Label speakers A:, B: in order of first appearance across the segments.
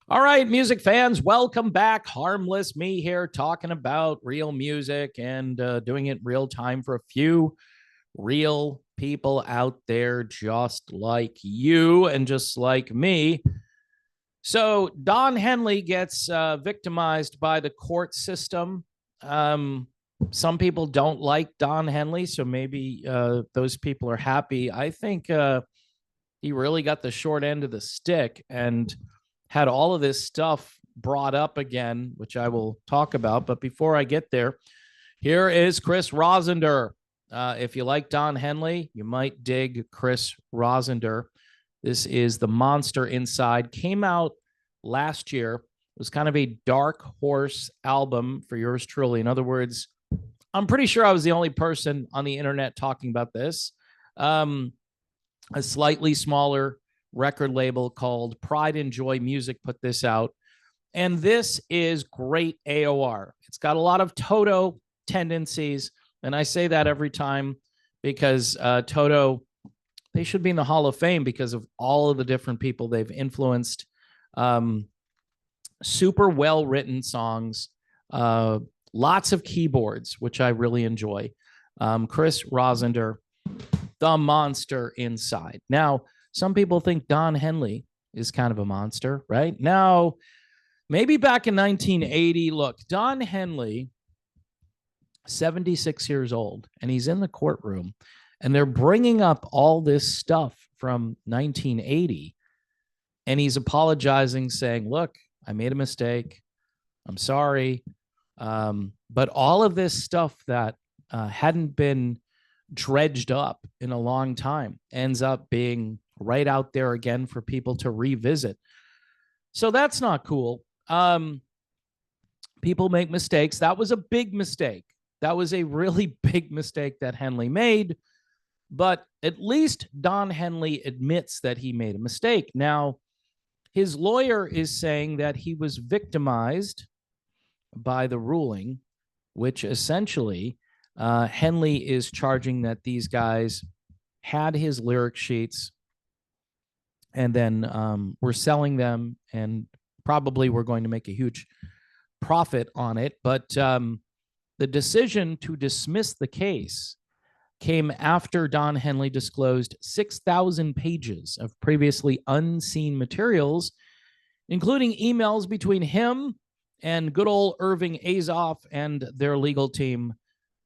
A: All right, music fans, welcome back. Harmless me here talking about real music and doing it real time for a few real people out there just like you and just like me. So, Don Henley gets victimized by the court system. Um, some people don't like Don Henley, so maybe those people are happy. I think he really got the short end of the stick and had all of this stuff brought up again, which I will talk about. But before I get there, here is Chris Rosender. If you like Don Henley, you might dig Chris Rosender. This is The Monster Inside. Came out last year. It was kind of a dark horse album for yours truly. In other words, I'm pretty sure I was the only person on the internet talking about this. A slightly smaller record label called Pride and Joy Music put this out. And this is great AOR. It's got a lot of Toto tendencies. And I say that every time because Toto, they should be in the Hall of Fame because of all of the different people they've influenced. Super well written songs, lots of keyboards, which I really enjoy. Chris Rosender, The Monster Inside. Now, some people think Don Henley is kind of a monster, right? Now, maybe back in 1980, look, Don Henley, 76 years old, and he's in the courtroom, and they're bringing up all this stuff from 1980, and he's apologizing, saying, look, I made a mistake. I'm sorry. But all of this stuff that hadn't been dredged up in a long time ends up being right out there again for people to revisit. So that's not cool. People make mistakes. That was a big mistake. That was a really big mistake that Henley made. But at least Don Henley admits that he made a mistake. Now, his lawyer is saying that he was victimized by the ruling, which essentially Henley is charging that these guys had his lyric sheets and then were selling them and probably were going to make a huge profit on it. But the decision to dismiss the case came after Don Henley disclosed 6,000 pages of previously unseen materials, including emails between him and good old Irving Azoff and their legal team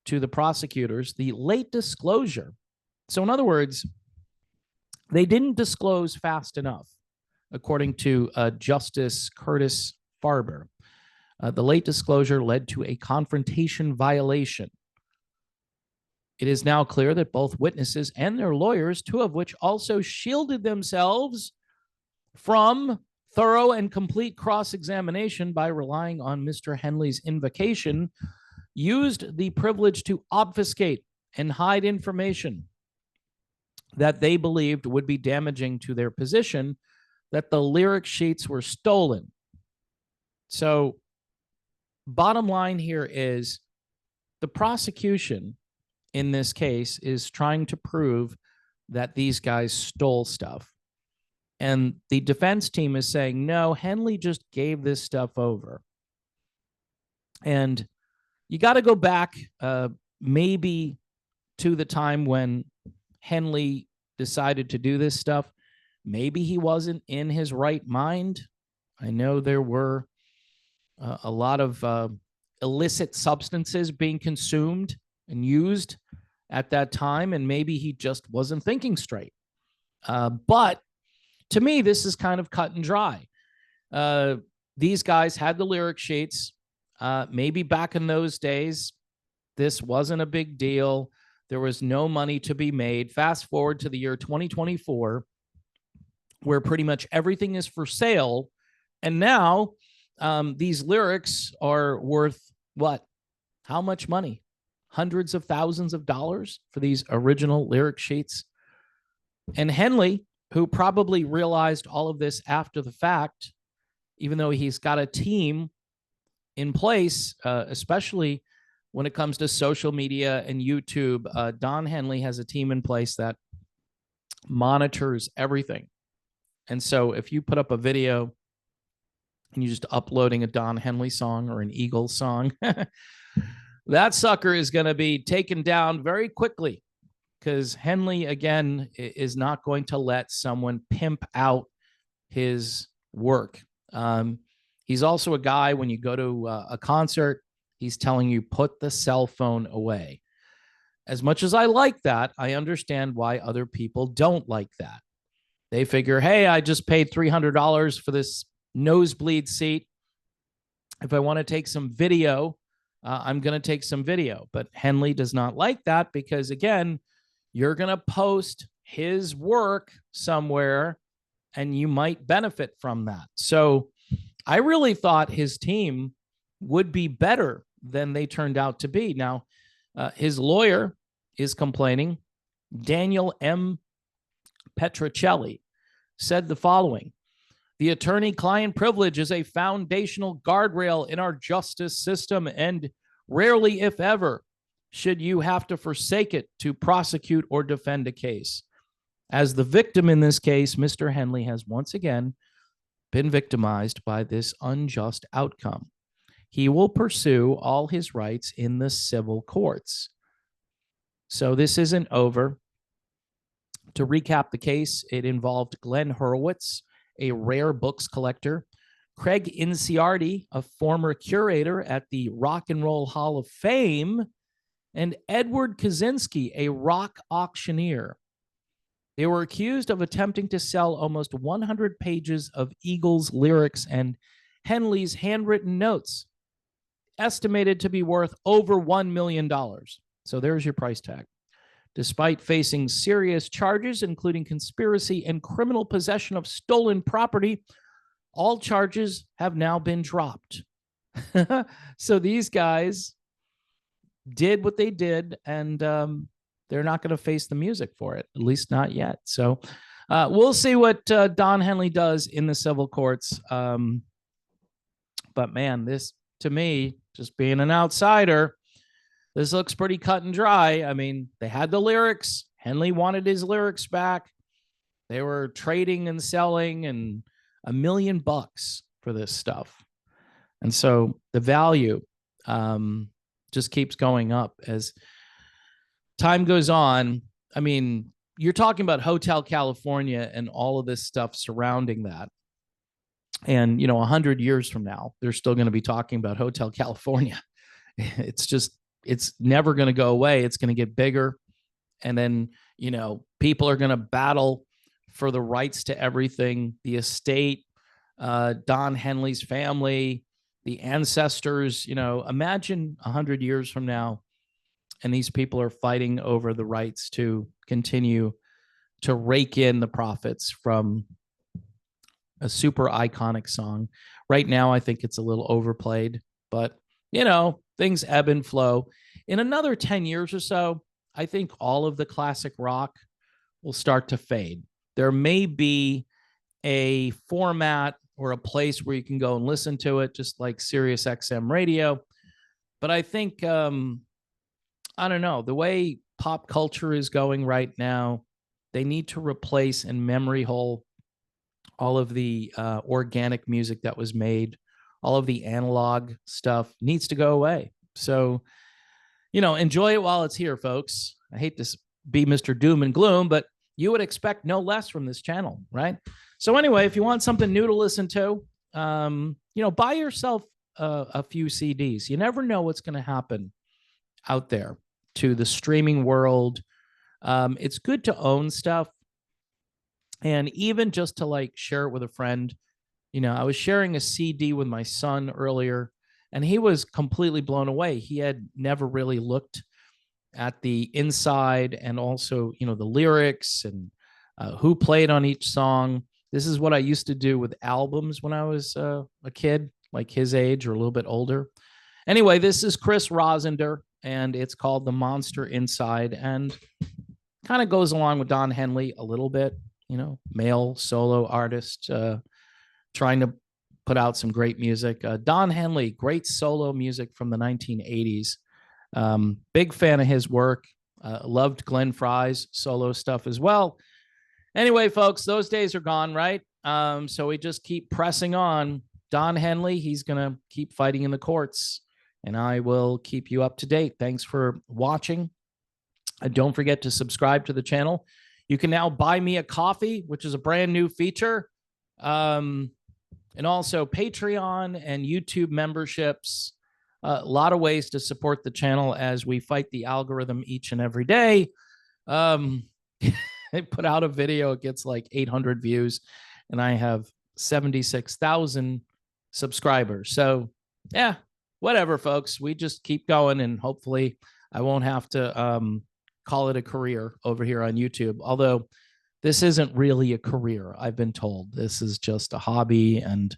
A: to the prosecutors. The late disclosure. So, in other words, they didn't disclose fast enough, according to Justice Curtis Farber. The late disclosure led to a confrontation violation. It is now clear that both witnesses and their lawyers, two of which also shielded themselves from thorough and complete cross-examination by relying on Mr. Henley's invocation, used the privilege to obfuscate and hide information that they believed would be damaging to their position, that the lyric sheets were stolen. So, bottom line here is the prosecution in this case is trying to prove that these guys stole stuff. And the defense team is saying, no, Henley just gave this stuff over. And you got to go back maybe to the time when Henley decided to do this stuff. Maybe he wasn't in his right mind. I know there were a lot of illicit substances being consumed and used at that time, and maybe he just wasn't thinking straight. But to me, this is kind of cut and dry. These guys had the lyric sheets. Maybe back in those days, this wasn't a big deal. There was no money to be made. Fast forward to the year 2024, where pretty much everything is for sale. And now these lyrics are worth what? How much money? Hundreds of thousands of dollars for these original lyric sheets. And Henley, who probably realized all of this after the fact, even though he's got a team in place, especially when it comes to social media and YouTube, Don Henley has a team in place that monitors everything. And so if you put up a video and you're just uploading a Don Henley song or an Eagles song, that sucker is going to be taken down very quickly, because Henley, again, is not going to let someone pimp out his work. He's also a guy, when you go to a concert, he's telling you, put the cell phone away. As much as I like that, I understand why other people don't like that. They figure, hey, I just paid $300 for this nosebleed seat. If I want to take some video, I'm going to take some video. But Henley does not like that, because, again, you're going to post his work somewhere and you might benefit from that. So I really thought his team would be better than they turned out to be. Now, his lawyer is complaining. Daniel M. Petrocelli said the following: the attorney-client privilege is a foundational guardrail in our justice system, and rarely, if ever, should you have to forsake it to prosecute or defend a case. As the victim in this case, Mr. Henley has once again been victimized by this unjust outcome. He will pursue all his rights in the civil courts. So this isn't over. To recap the case, it involved Glenn Hurwitz, a rare books collector, Craig Inciardi, a former curator at the Rock and Roll Hall of Fame, and Edward Kaczynski, a rock auctioneer. They were accused of attempting to sell almost 100 pages of Eagles lyrics and Henley's handwritten notes, estimated to be worth over $1 million. So there's your price tag. Despite facing serious charges, including conspiracy and criminal possession of stolen property, all charges have now been dropped. So these guys did what they did, and they're not going to face the music for it, at least not yet. So we'll see what Don Henley does in the civil courts. But man, this, to me, just being an outsider, this looks pretty cut and dry. I mean, they had the lyrics. Henley wanted his lyrics back. They were trading and selling, and $1 million for this stuff. And so the value just keeps going up as time goes on. I mean, you're talking about Hotel California and all of this stuff surrounding that. And, 100 years from now, they're still going to be talking about Hotel California. It's never going to go away. It's going to get bigger. And then, people are going to battle for the rights to everything, the estate, Don Henley's family, the ancestors. Imagine 100 years from now, and these people are fighting over the rights to continue to rake in the profits from a super iconic song. Right now, I think it's a little overplayed, but things ebb and flow. In another 10 years or so, I think all of the classic rock will start to fade. There may be a format or a place where you can go and listen to it, just like Sirius XM radio. But I think, I don't know, the way pop culture is going right now, they need to replace and memory hole all of the organic music that was made. All of the analog stuff needs to go away. So, enjoy it while it's here, folks. I hate to be Mr. Doom and Gloom, but you would expect no less from this channel, right? So anyway, if you want something new to listen to, buy yourself a few CDs. You never know what's going to happen out there to the streaming world. It's good to own stuff, and even just to share it with a friend. I was sharing a CD with my son earlier, and he was completely blown away. He had never really looked at the inside, and also, the lyrics and who played on each song. This is what I used to do with albums when I was a kid, like his age or a little bit older. Anyway, this is Chris Rosender, and it's called The Monster Inside, and kind of goes along with Don Henley a little bit, male solo artist, trying to put out some great music. Don Henley, great solo music from the 1980s. Big fan of his work. Loved Glenn Frey's solo stuff as well. Anyway, folks, those days are gone, right? So we just keep pressing on. Don Henley, he's going to keep fighting in the courts, and I will keep you up to date. Thanks for watching. Don't forget to subscribe to the channel. You can now buy me a coffee, which is a brand new feature. And also Patreon and YouTube memberships. A lot of ways to support the channel as we fight the algorithm each and every day. I put out a video, it gets like 800 views, and I have 76,000 subscribers. So yeah, whatever, folks. We just keep going, and hopefully I won't have to call it a career over here on YouTube. Although this isn't really a career, I've been told. This is just a hobby, and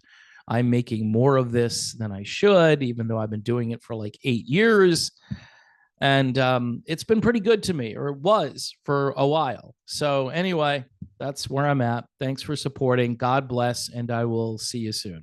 A: I'm making more of this than I should, even though I've been doing it for like 8 years. And it's been pretty good to me, or it was for a while. So anyway, that's where I'm at. Thanks for supporting. God bless, and I will see you soon.